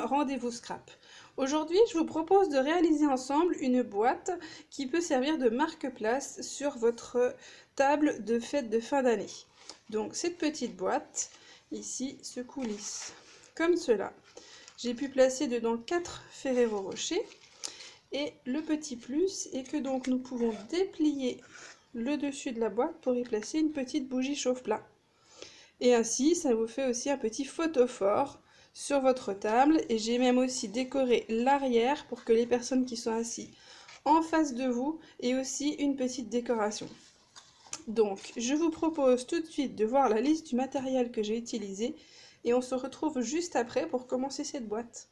Rendez-vous Scrap. Aujourd'hui, je vous propose de réaliser ensemble une boîte qui peut servir de marque-place sur votre table de fête de fin d'année. Donc cette petite boîte ici se coulisse comme cela. J'ai pu placer dedans 4 Ferrero Rocher et le petit plus est que donc nous pouvons déplier le dessus de la boîte pour y placer une petite bougie chauffe-plat. Et ainsi, ça vous fait aussi un petit photophore sur votre table. Et j'ai même aussi décoré l'arrière pour que les personnes qui sont assises en face de vous aient aussi une petite décoration. Donc, je vous propose tout de suite de voir la liste du matériel que j'ai utilisé et on se retrouve juste après pour commencer cette boîte.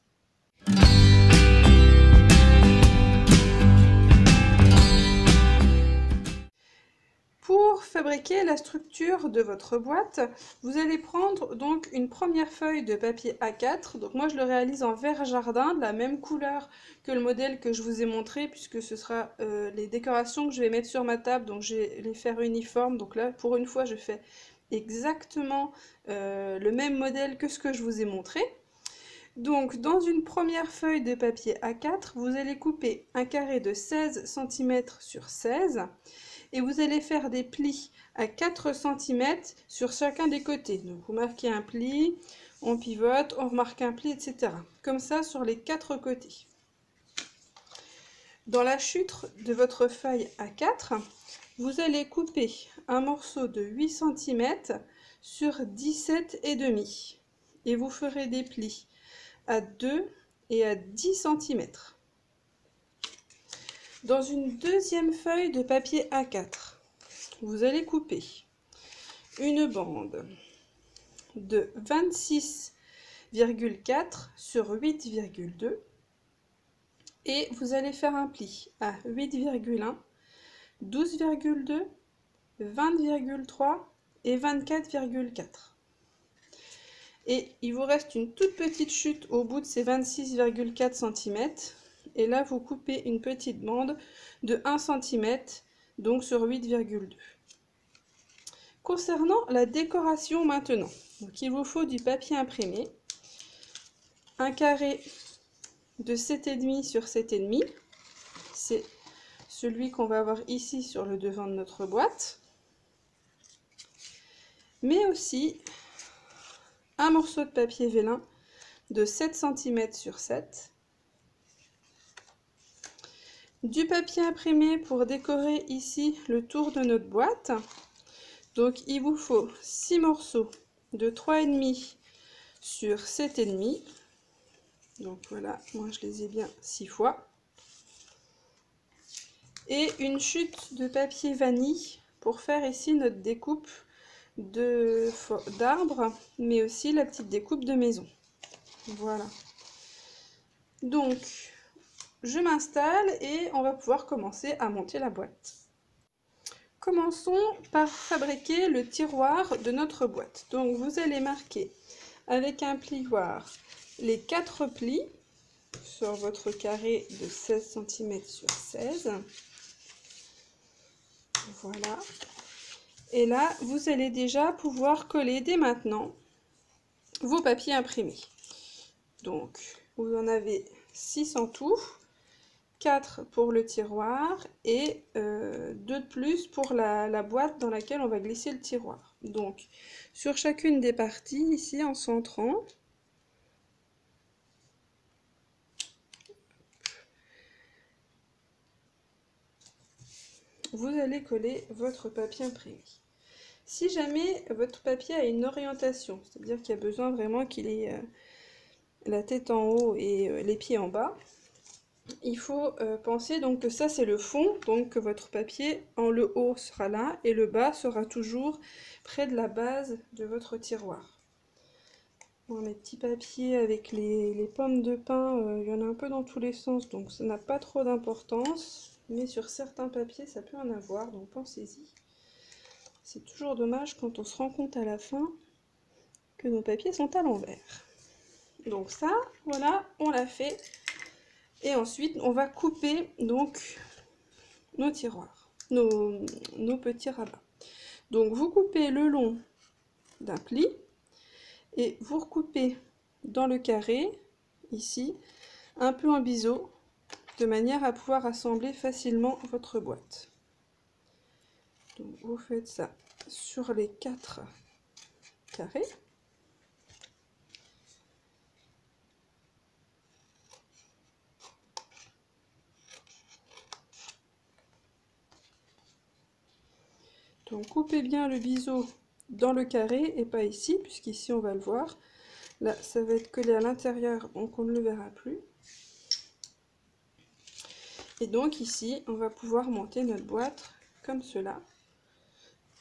Pour fabriquer la structure de votre boîte, vous allez prendre donc une première feuille de papier A4. Donc moi je le réalise en vert jardin, de la même couleur que le modèle que je vous ai montré, puisque ce sera les décorations que je vais mettre sur ma table, donc je vais les faire uniformes. Donc là pour une fois je fais exactement le même modèle que ce que je vous ai montré. Donc dans une première feuille de papier A4, vous allez couper un carré de 16 cm sur 16 et vous allez faire des plis à 4 cm sur chacun des côtés. Donc vous marquez un pli, on pivote, on remarque un pli, etc. Comme ça sur les 4 côtés. Dans la chute de votre feuille A4, vous allez couper un morceau de 8 cm sur 17,5 et vous ferez des plis à 2 et à 10 cm. Dans une deuxième feuille de papier A4, vous allez couper une bande de 26,4 sur 8,2 et vous allez faire un pli à 8,1, 12,2, 20,3 et 24,4. Et il vous reste une toute petite chute au bout de ces 26,4 cm. Et là, vous coupez une petite bande de 1 cm, donc sur 8,2. Concernant la décoration maintenant, donc il vous faut du papier imprimé, un carré de 7,5 sur 7,5, c'est celui qu'on va avoir ici sur le devant de notre boîte, mais aussi un morceau de papier vélin de 7 cm sur 7, du papier imprimé pour décorer ici le tour de notre boîte. Donc il vous faut 6 morceaux de 3,5 sur 7,5. Donc voilà, moi je les ai bien 6 fois. Et une chute de papier vanille pour faire ici notre découpe d'arbre, mais aussi la petite découpe de maison. Voilà. Donc je m'installe et on va pouvoir commencer à monter la boîte. Commençons par fabriquer le tiroir de notre boîte. Donc vous allez marquer avec un plioir les 4 plis sur votre carré de 16 cm sur 16. Voilà. Et là, vous allez déjà pouvoir coller dès maintenant vos papiers imprimés. Donc, vous en avez 6 en tout. 4 pour le tiroir et 2 de plus pour la boîte dans laquelle on va glisser le tiroir. Donc, sur chacune des parties, ici en centrant, vous allez coller votre papier imprimé. Si jamais votre papier a une orientation, c'est-à-dire qu'il y a besoin vraiment qu'il ait la tête en haut et les pieds en bas, il faut penser donc que ça c'est le fond, donc que votre papier en le haut sera là et le bas sera toujours près de la base de votre tiroir. Bon, mes petits papiers avec les pommes de pin, il y en a un peu dans tous les sens, donc ça n'a pas trop d'importance, mais sur certains papiers ça peut en avoir, donc pensez-y. C'est toujours dommage quand on se rend compte à la fin que nos papiers sont à l'envers. Donc ça, voilà, on l'a fait. Et ensuite, on va couper donc nos tiroirs, nos petits rabats. Donc, vous coupez le long d'un pli et vous recoupez dans le carré ici, un peu en biseau, de manière à pouvoir assembler facilement votre boîte. Donc vous faites ça sur les 4 carrés. Donc coupez bien le biseau dans le carré et pas ici, puisqu'ici on va le voir. Là, ça va être collé à l'intérieur, donc on ne le verra plus. Et donc ici, on va pouvoir monter notre boîte comme cela.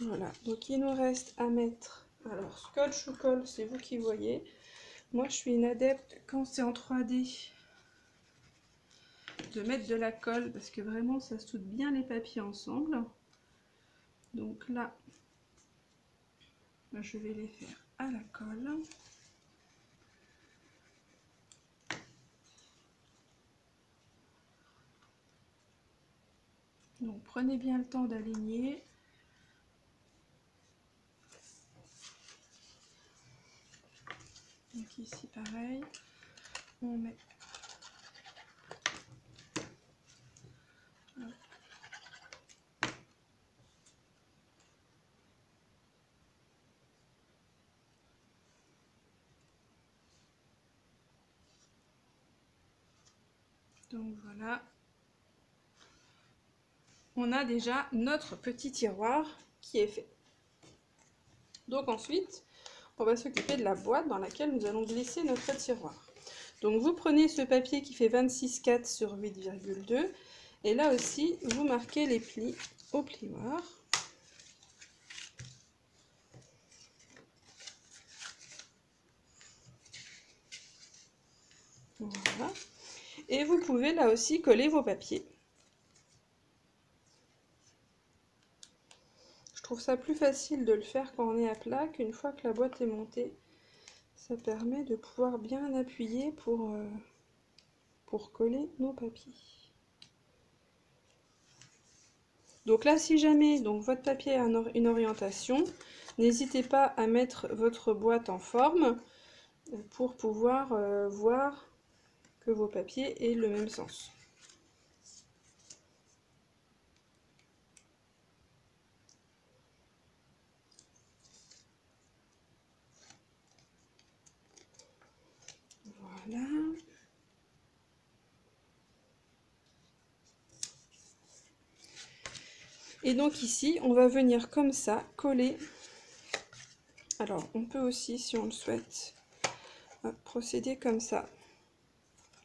Voilà, donc il nous reste à mettre, alors scotch ou colle, c'est vous qui voyez. Moi, je suis une adepte, quand c'est en 3D, de mettre de la colle, parce que vraiment, ça soude bien les papiers ensemble. Donc là, je vais les faire à la colle. Donc prenez bien le temps d'aligner. Donc ici pareil, on met donc voilà, on a déjà notre petit tiroir qui est fait. Donc ensuite, on va s'occuper de la boîte dans laquelle nous allons glisser notre tiroir. Donc vous prenez ce papier qui fait 26,4 sur 8,2 et là aussi vous marquez les plis au plioir. Voilà. Et vous pouvez là aussi coller vos papiers. Je trouve ça plus facile de le faire quand on est à plat qu'une fois que la boîte est montée. Ça permet de pouvoir bien appuyer pour coller nos papiers. Donc là, si jamais donc, votre papier a une orientation, n'hésitez pas à mettre votre boîte en forme pour pouvoir voir que vos papiers aient le même sens. Voilà. Et donc ici, on va venir comme ça coller. Alors, on peut aussi, si on le souhaite, procéder comme ça,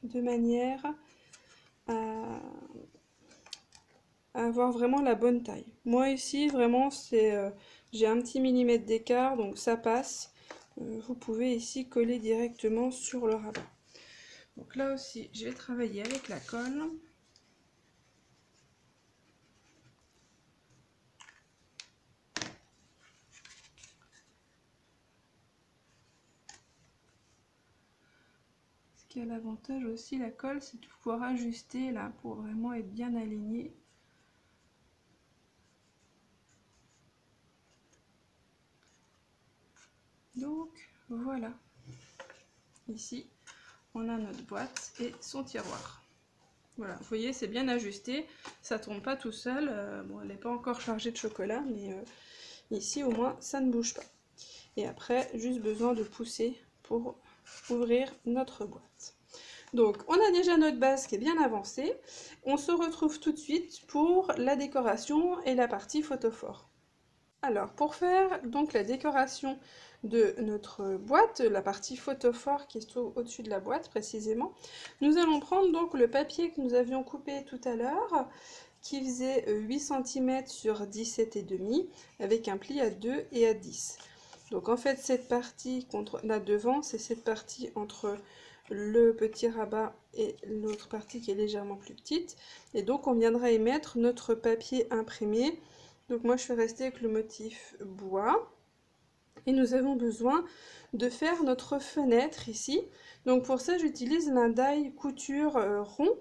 de manière à avoir vraiment la bonne taille. Moi ici, vraiment, j'ai un petit millimètre d'écart, donc ça passe. Vous pouvez ici coller directement sur le rabat. Donc là aussi, je vais travailler avec la colle. Ce qui a l'avantage aussi, la colle, c'est de pouvoir ajuster là pour vraiment être bien aligné. Donc voilà, ici on a notre boîte et son tiroir. Voilà, vous voyez, c'est bien ajusté, ça tourne pas tout seul. Bon, elle n'est pas encore chargée de chocolat, mais ici au moins ça ne bouge pas. Et après, juste besoin de pousser pour ouvrir notre boîte. Donc on a déjà notre base qui est bien avancée. On se retrouve tout de suite pour la décoration et la partie photophore. Alors pour faire donc la décoration de notre boîte, la partie photophore qui est au-dessus de la boîte précisément, nous allons prendre donc le papier que nous avions coupé tout à l'heure, qui faisait 8 cm sur 17,5 avec un pli à 2 et à 10. Donc en fait cette partie là devant, c'est cette partie entre le petit rabat et l'autre partie qui est légèrement plus petite. Et donc on viendra y mettre notre papier imprimé. Donc moi je suis restée avec le motif bois. Et nous avons besoin de faire notre fenêtre ici. Donc pour ça j'utilise un die couture rond.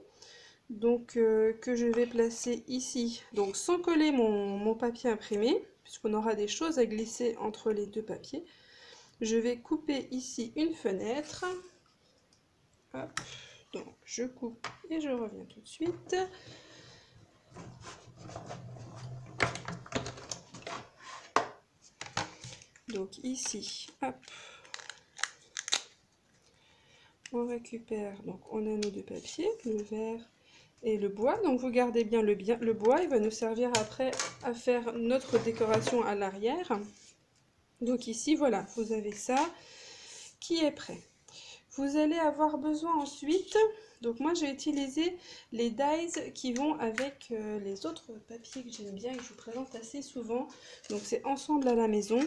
Donc que je vais placer ici. Donc sans coller mon papier imprimé, puisqu'on aura des choses à glisser entre les deux papiers. Je vais couper ici une fenêtre. Hop. Donc je coupe et je reviens tout de suite. Donc ici, hop, on récupère, donc on a nos deux papiers, le vert et le bois. Donc vous gardez bien le bois, il va nous servir après à faire notre décoration à l'arrière. Donc ici, voilà, vous avez ça qui est prêt. Vous allez avoir besoin ensuite, donc moi j'ai utilisé les dies qui vont avec les autres papiers que j'aime bien et que je vous présente assez souvent. Donc c'est Ensemble à la maison,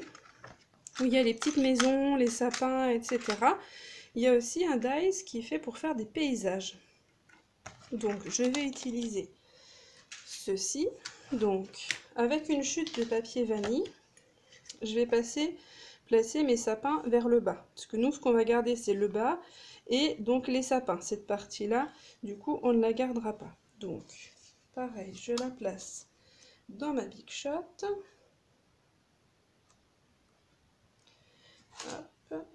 où il y a les petites maisons, les sapins, etc. Il y a aussi un dies qui est fait pour faire des paysages. Donc je vais utiliser ceci, donc avec une chute de papier vanille, je vais placer mes sapins vers le bas. Parce que nous, ce qu'on va garder, c'est le bas et donc les sapins. Cette partie-là, du coup, on ne la gardera pas. Donc, pareil, je la place dans ma Big Shot. Hop. Voilà.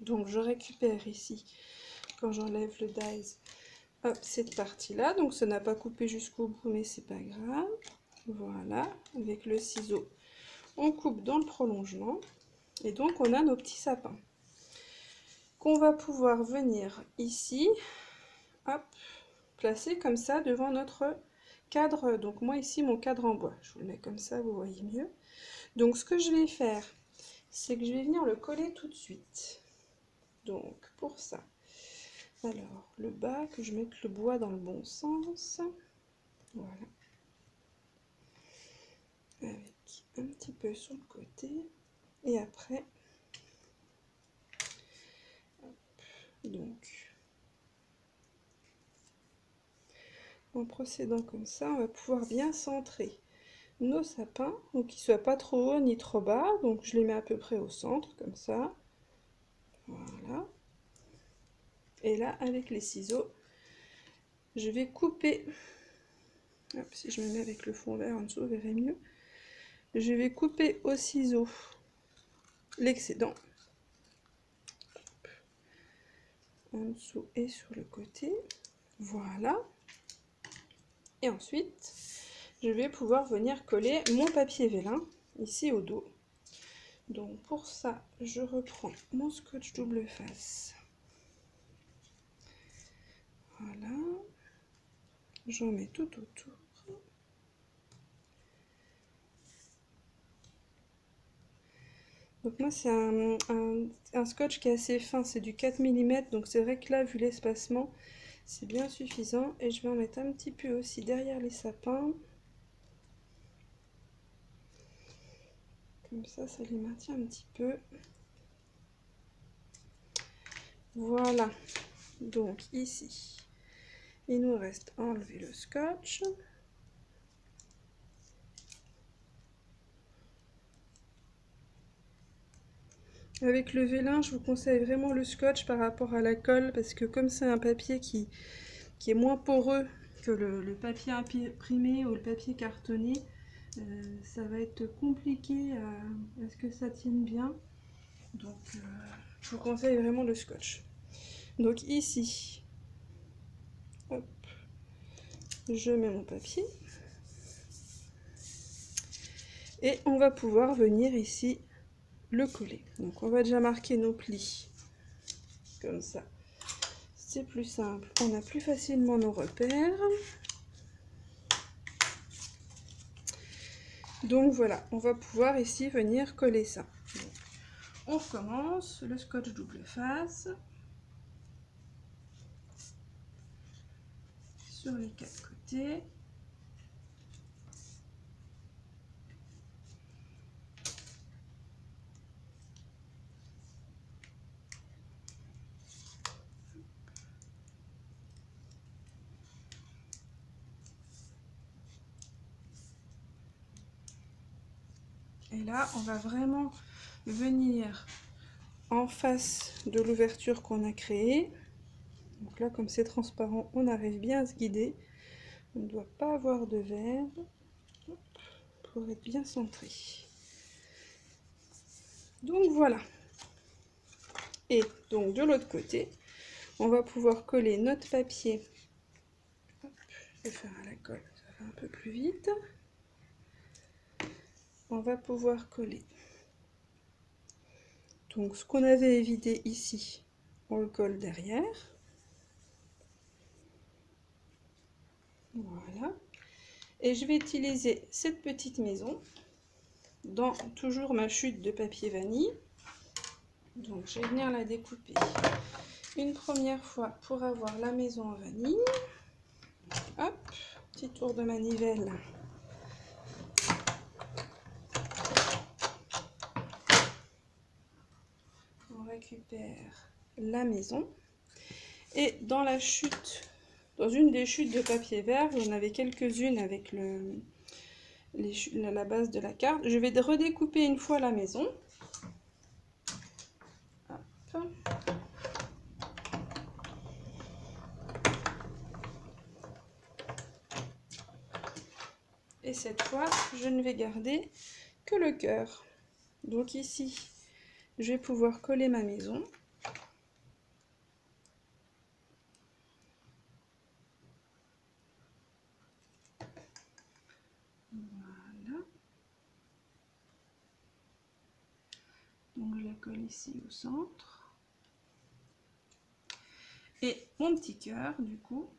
Donc, je récupère ici, quand j'enlève le dies, hop, cette partie-là. Donc, ça n'a pas coupé jusqu'au bout, mais c'est pas grave. Voilà, avec le ciseau, on coupe dans le prolongement. Et donc, on a nos petits sapins qu'on va pouvoir venir ici, hop, placer comme ça devant notre cadre. Donc moi ici, mon cadre en bois, je vous le mets comme ça, vous voyez mieux. Donc ce que je vais faire, c'est que je vais venir le coller tout de suite. Donc pour ça, alors le bas, que je mette le bois dans le bon sens, voilà, avec un petit peu sur le côté, et après, hop, donc en procédant comme ça, on va pouvoir bien centrer nos sapins, donc qu'ils ne soient pas trop hauts ni trop bas. Donc je les mets à peu près au centre, comme ça. Voilà. Et là, avec les ciseaux, je vais couper. Hop, si je me mets avec le fond vert en dessous, vous verrez mieux. Je vais couper au ciseau l'excédent. En dessous et sur le côté. Voilà. Et ensuite, je vais pouvoir venir coller mon papier vélin ici au dos. Donc pour ça, je reprends mon scotch double face. Voilà. J'en mets tout autour. Donc moi c'est un scotch qui est assez fin, c'est du 4 mm, donc c'est vrai que là, vu l'espacement, c'est bien suffisant. Et je vais en mettre un petit peu aussi derrière les sapins. Comme ça les maintient un petit peu. Voilà. Donc ici, il nous reste à enlever le scotch. Avec le vélin, je vous conseille vraiment le scotch par rapport à la colle, parce que comme c'est un papier qui est moins poreux que le papier imprimé ou le papier cartonné, ça va être compliqué à ce que ça tienne bien. Donc je vous conseille vraiment le scotch. Donc ici, hop, je mets mon papier. Et on va pouvoir venir ici le coller. Donc on va déjà marquer nos plis comme ça. C'est plus simple, on a plus facilement nos repères. Donc voilà, on va pouvoir ici venir coller ça. Donc, on recommence le scotch double face sur les quatre côtés. Et là, on va vraiment venir en face de l'ouverture qu'on a créée. Donc là, comme c'est transparent, on arrive bien à se guider. On ne doit pas avoir de verre pour être bien centré. Donc voilà. Et donc de l'autre côté, on va pouvoir coller notre papier. Hop, je vais faire à la colle, ça va un peu plus vite. On va pouvoir coller. Donc ce qu'on avait évidé ici, on le colle derrière. Voilà. Et je vais utiliser cette petite maison dans toujours ma chute de papier vanille. Donc je vais venir la découper une première fois pour avoir la maison en vanille. Hop, petit tour de manivelle. On récupère la maison. Et dans la chute, dans une des chutes de papier vert, j'en avais quelques-unes avec la base de la carte. Je vais redécouper une fois la maison. Hop. Et cette fois, je ne vais garder que le cœur. Donc ici, je vais pouvoir coller ma maison. Voilà. Donc je la colle ici au centre. Et mon petit cœur, du coup,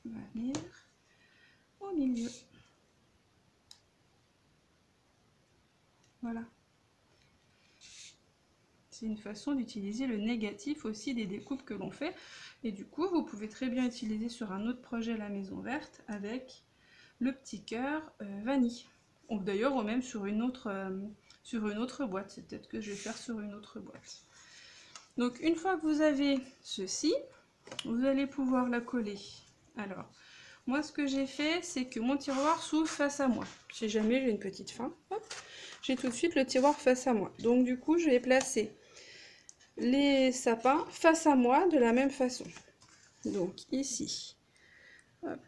va venir au milieu. Voilà. C'est une façon d'utiliser le négatif aussi des découpes que l'on fait. Et du coup, vous pouvez très bien utiliser sur un autre projet la maison verte avec le petit cœur vanille. Ou d'ailleurs, ou même sur une autre boîte. C'est peut-être que je vais faire sur une autre boîte. Donc, une fois que vous avez ceci, vous allez pouvoir la coller. Alors, moi, ce que j'ai fait, c'est que mon tiroir s'ouvre face à moi. Si jamais j'ai une petite faim, j'ai tout de suite le tiroir face à moi. Donc, du coup, je vais placer les sapins face à moi de la même façon. Donc, ici. Hop.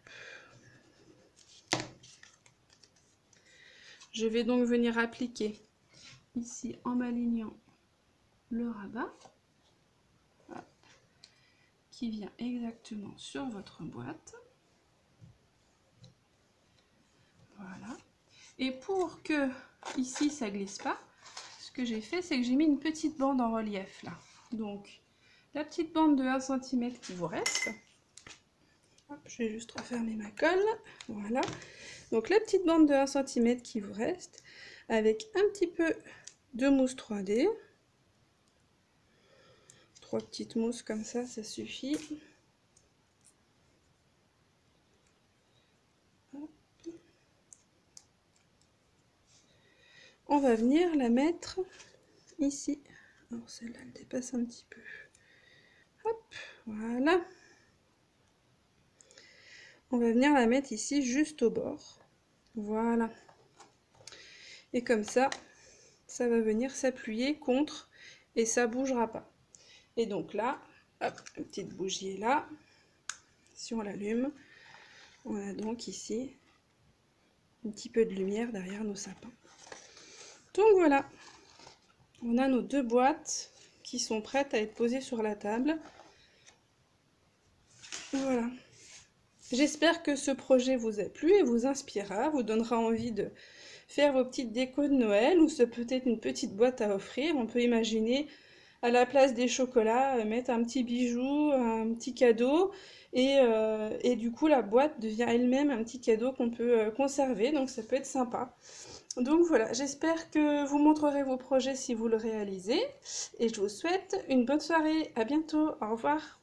Je vais donc venir appliquer ici en m'alignant le rabat. Hop, qui vient exactement sur votre boîte. Voilà. Et pour que ici ça glisse pas, ce que j'ai fait, c'est que j'ai mis une petite bande en relief là. Donc la petite bande de 1 cm qui vous reste. Hop, je vais juste refermer ma colle. Voilà. Donc la petite bande de 1 cm qui vous reste, avec un petit peu de mousse 3D. 3 petites mousses comme ça suffit. On va venir la mettre ici. Alors celle-là, elle dépasse un petit peu. Hop, voilà. On va venir la mettre ici, juste au bord. Voilà. Et comme ça, ça va venir s'appuyer contre et ça bougera pas. Et donc là, hop, une petite bougie est là. Si on l'allume, on a donc ici un petit peu de lumière derrière nos sapins. Donc voilà, on a nos 2 boîtes qui sont prêtes à être posées sur la table. Voilà. J'espère que ce projet vous a plu et vous inspirera, vous donnera envie de faire vos petites décos de Noël ou c'est peut-être une petite boîte à offrir. On peut imaginer à la place des chocolats mettre un petit bijou, un petit cadeau et du coup la boîte devient elle-même un petit cadeau qu'on peut conserver, donc ça peut être sympa. Donc voilà, j'espère que vous montrerez vos projets si vous le réalisez et je vous souhaite une bonne soirée. À bientôt, au revoir.